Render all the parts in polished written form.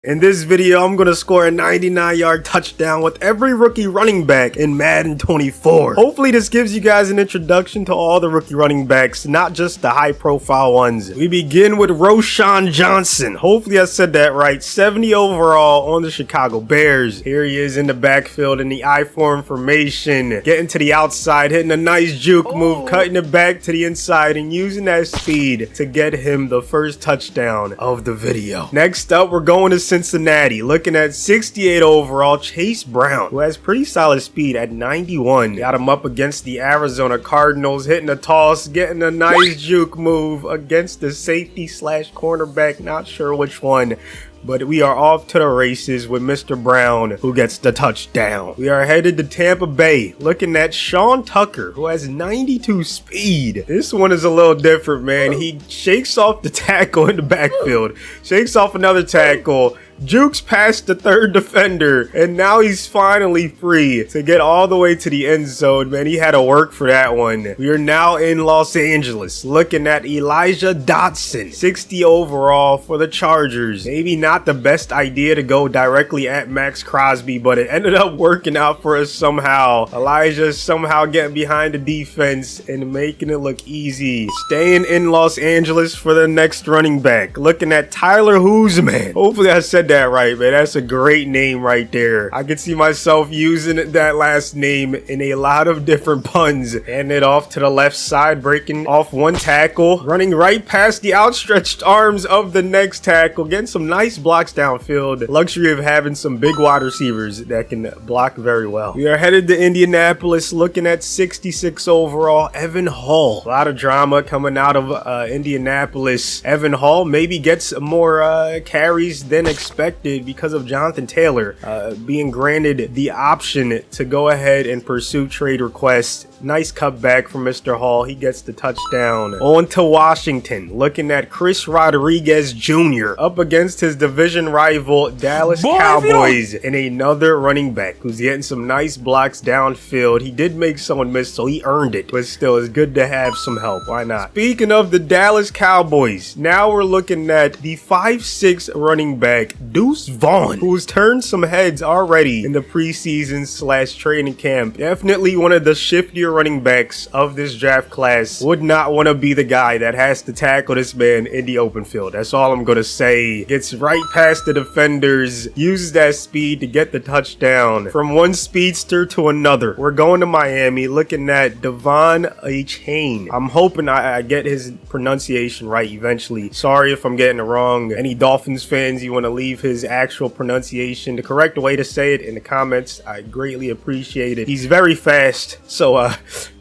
In this video, I'm gonna score a 99-yard touchdown with every rookie running back in Madden 24. Hopefully this gives you guys an introduction to all the rookie running backs, not just the high-profile ones. We begin with Roschon Johnson. Hopefully I said that right. 70 overall on the Chicago Bears. Here he is in the backfield in the I-form formation, getting to the outside, hitting a nice juke move, cutting it back to the inside, and using that speed to get him the first touchdown of the video. Next up, we're going to Cincinnati, looking at 68 overall, Chase Brown, who has pretty solid speed at 91. Got him up against the Arizona Cardinals, hitting a toss, getting a nice juke move against the safety slash cornerback, not sure which one. But we are off to the races with Mr. Brown, who gets the touchdown. We are headed to Tampa Bay, looking at Sean Tucker, who has 92 speed. This one is a little different, man. He shakes off the tackle in the backfield, shakes off another tackle, jukes past the third defender, and now he's finally free to get all the way to the end zone. Man, he had to work for that one. We are now in Los Angeles, looking at Elijah Dotson, 60 overall for the Chargers. Maybe not the best idea to go directly at Max Crosby, but it ended up working out for us somehow. Elijah somehow getting behind the defense and making it look easy. Staying in Los Angeles for the next running back, looking at Tyler Huseman. Hopefully I said that right, man. That's a great name right there. I could see myself using that last name in a lot of different puns. And it off to the left side, breaking off one tackle, running right past the outstretched arms of the next tackle, getting some nice blocks downfield. Luxury of having some big wide receivers that can block very well. We are headed to Indianapolis, looking at 66 overall, Evan Hall. A lot of drama coming out of Indianapolis. Evan Hall maybe gets more carries than expected because of Jonathan Taylor being granted the option to go ahead and pursue trade requests. Nice cutback from Mr. Hall. He gets the touchdown. On to Washington, looking at Chris Rodriguez Jr. up against his division rival Dallas Cowboys, and another running back who's getting some nice blocks downfield. He did make someone miss, so he earned it, but still, it's good to have some help. Why not? Speaking of the Dallas Cowboys, now we're looking at the 5'6" running back Deuce Vaughn, who's turned some heads already in the preseason slash training camp. Definitely one of the shiftier running backs of this draft class. Would not want to be the guy that has to tackle this man in the open field. That's all I'm gonna say. Gets right past the defenders, uses that speed to get the touchdown. From one speedster to another, we're going to Miami, looking at Devon Achane. I'm hoping I get his pronunciation right eventually. Sorry if I'm getting it wrong. Any Dolphins fans, you want to leave his actual pronunciation, the correct way to say it, in the comments. I greatly appreciate it. He's very fast, so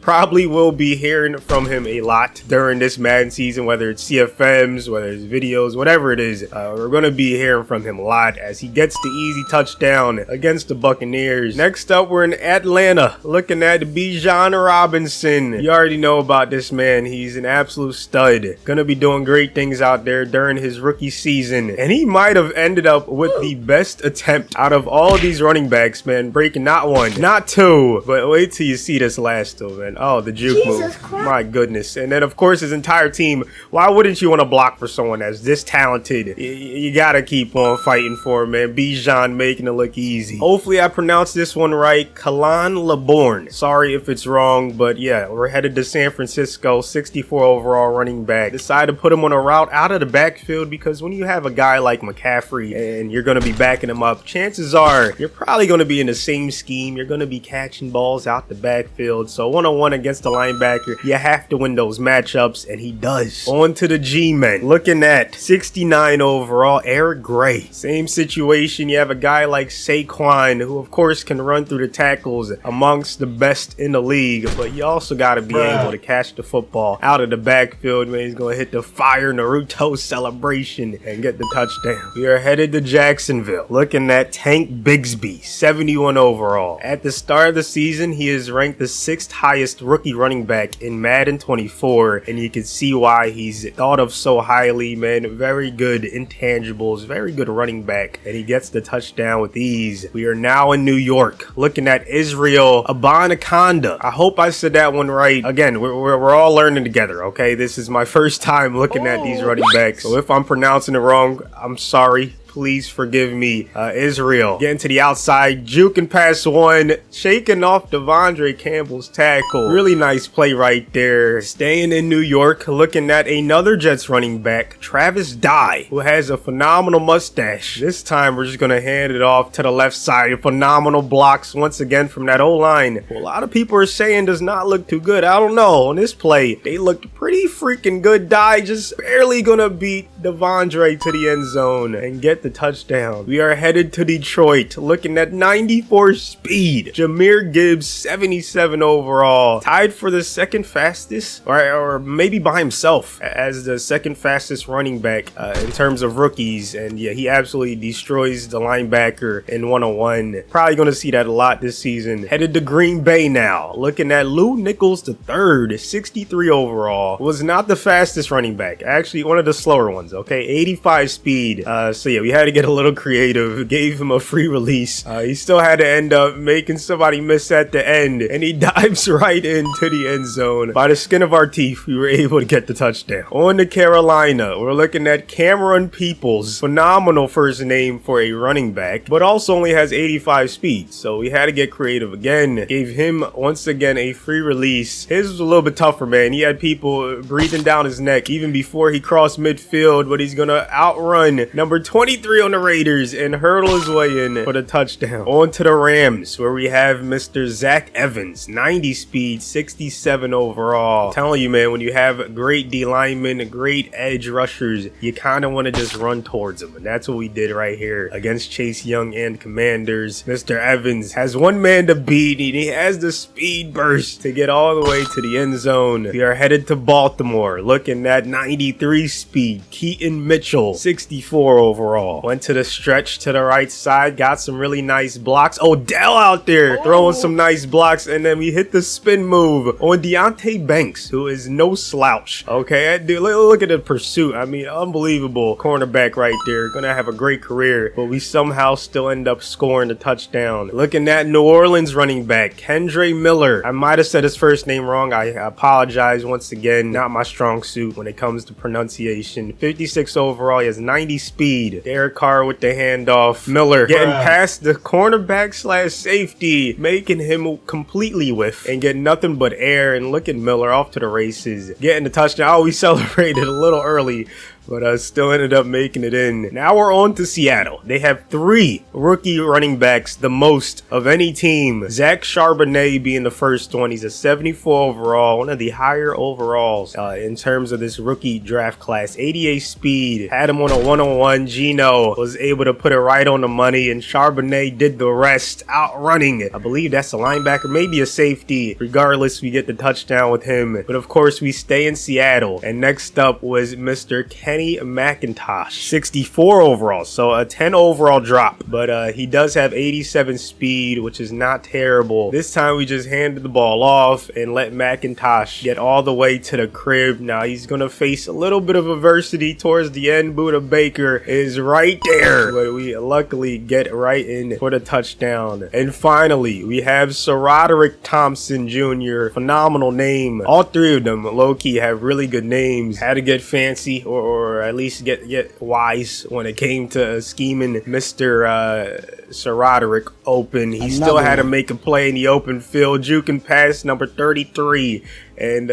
probably will be hearing from him a lot during this Madden season, whether it's CFMs, whether it's videos, whatever it is. We're going to be hearing from him a lot as he gets the easy touchdown against the Buccaneers. Next up, we're in Atlanta, looking at Bijan Robinson. You already know about this man. He's an absolute stud. Gonna be doing great things out there during his rookie season, and he might have ended up with the best attempt out of all of these running backs, man, breaking not one, not two, but wait till you see this last two, man. Oh, the juke move. My goodness. And then, of course, his entire team. Why wouldn't you want to block for someone that's this talented? You gotta keep on fighting for him, man. Bijan making it look easy. Hopefully, I pronounced this one right. Kalan Laborn. Sorry if it's wrong, but yeah, we're headed to San Francisco. 64 overall running back. Decided to put him on a route out of the backfield because when you have a guy like McCaffrey and you're going to be backing him up, chances are you're probably going to be in the same scheme. You're going to be catching balls out the backfield. So one-on-one against the linebacker, you have to win those matchups, and he does. On to the G-men, looking at 69 overall, Eric Gray. Same situation. You have a guy like Saquon, who of course can run through the tackles, amongst the best in the league, but you also got to be able to catch the football out of the backfield. Man, he's going to hit the fire Naruto celebration and get the touchdown. We are headed to Jacksonville, looking at Tank Bigsby, 71 overall. At the start of the season, he is ranked the 6th highest rookie running back in Madden 24, and you can see why he's thought of so highly, man. Very good intangibles, very good running back, and he gets the touchdown with ease. We are now in New York, looking at Israel Abanaconda. I hope I said that one right. Again, we're all learning together, okay? This is my first time looking at these running backs, so if I'm pronouncing it wrong, I'm sorry. please forgive me, Israel. Getting to the outside, juking past one, shaking off Devondre Campbell's tackle. Really nice play right there. Staying in New York, looking at another Jets running back, Travis Dye, who has a phenomenal mustache. This time, we're just going to hand it off to the left side. Phenomenal blocks once again from that O-line. Well, a lot of people are saying does not look too good. I don't know. On this play, they looked pretty freaking good. Dye just barely going to beat Devondre to the end zone and get the touchdown. We are headed to Detroit, looking at 94 speed. Jahmyr Gibbs, 77 overall. Tied for the second fastest, or maybe by himself as the second fastest running back in terms of rookies. And yeah, he absolutely destroys the linebacker in 101. Probably going to see that a lot this season. Headed to Green Bay now, looking at Lou Nichols III, 63 overall. Was not the fastest running back, actually one of the slower ones. Okay, 85 speed. So yeah, we had to get a little creative. Gave him a free release. He still had to end up making somebody miss at the end, and he dives right into the end zone. By the skin of our teeth, we were able to get the touchdown. On to Carolina, we're looking at Cameron Peoples. Phenomenal first name for a running back, but also only has 85 speed. So we had to get creative again. Gave him once again a free release. His was a little bit tougher, man. He had people breathing down his neck even before he crossed midfield, but he's gonna outrun number 23 on the Raiders and hurdle his way in for the touchdown. On to the Rams, where we have Mr. Zach Evans, 90 speed, 67 overall. I'm telling you, man, when you have great D linemen, great edge rushers, you kind of want to just run towards them, and that's what we did right here against Chase Young and Commanders. Mr. Evans has one man to beat, and he has the speed burst to get all the way to the end zone. We are headed to Baltimore, looking at 93 speed, Keaton Mitchell, 64 overall. Went to the stretch to the right side, got some really nice blocks. Odell out there throwing some nice blocks, and then we hit the spin move on Deonte Banks, who is no slouch. Okay, dude, look at the pursuit. I mean, unbelievable cornerback right there. Gonna have a great career, but we somehow still end up scoring the touchdown. Looking at New Orleans running back Kendre Miller. I might have said his first name wrong. I apologize once again. Not my strong suit when it comes to pronunciation. 56 overall. He has 90 speed. Derek Carr with the handoff. Miller getting past the cornerback slash safety, making him completely whiff and get nothing but air. And look at Miller off to the races, getting the touchdown. Oh, we celebrated a little early, but still ended up making it in. Now we're on to Seattle. They have 3 rookie running backs, the most of any team. Zach Charbonnet being the first one. He's a 74 overall, one of the higher overalls in terms of this rookie draft class. 88 speed. Had him on a 101. Gino was able to put it right on the money, and Charbonnet did the rest, outrunning it. I believe that's a linebacker, maybe a safety. Regardless, we get the touchdown with him. But of course, we stay in Seattle. And next up was Mr. Kenny McIntosh, 64 overall, so a 10 overall drop, but he does have 87 speed, which is not terrible. This time we just handed the ball off and let McIntosh get all the way to the crib. Now he's gonna face a little bit of adversity towards the end. Buda Baker is right there, but we luckily get right in for the touchdown. And finally, we have SaRodorick Thompson Jr., phenomenal name. All 3 of them low-key have really good names. Had to get fancy or at least get wise when it came to scheming Mr. SaRodorick open. He still had to make a play in the open field, juking past number 33 and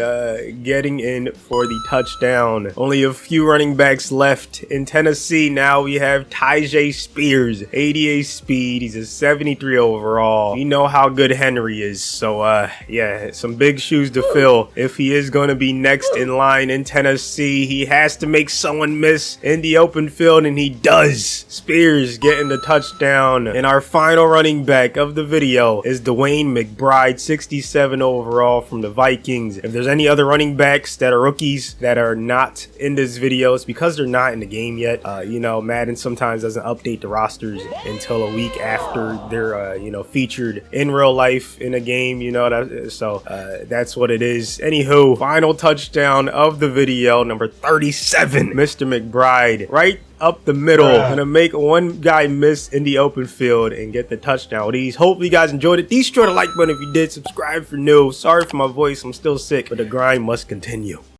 getting in for the touchdown. Only a few running backs left in Tennessee. Now we have Tyjae Spears, 88 speed. He's a 73 overall. You know how good Henry is. So yeah, some big shoes to fill. If he is going to be next in line in Tennessee, he has to make someone miss in the open field, and he does. Spears getting the touchdown. And our final running back of the video is Dwayne McBride, 67 overall from the Vikings. If there's any other running backs that are rookies that are not in this video, it's because they're not in the game yet. You know, Madden sometimes doesn't update the rosters until a week after they're, you know, featured in real life in a game, you know, so that's what it is. Anywho, final touchdown of the video, number 37, Mr. McBride, right up the middle. Gonna make one guy miss in the open field and get the touchdown with these. Hopefully you guys enjoyed it. Destroy the like button if you did. Subscribe for new. Sorry for my voice, I'm still sick, but the grind must continue.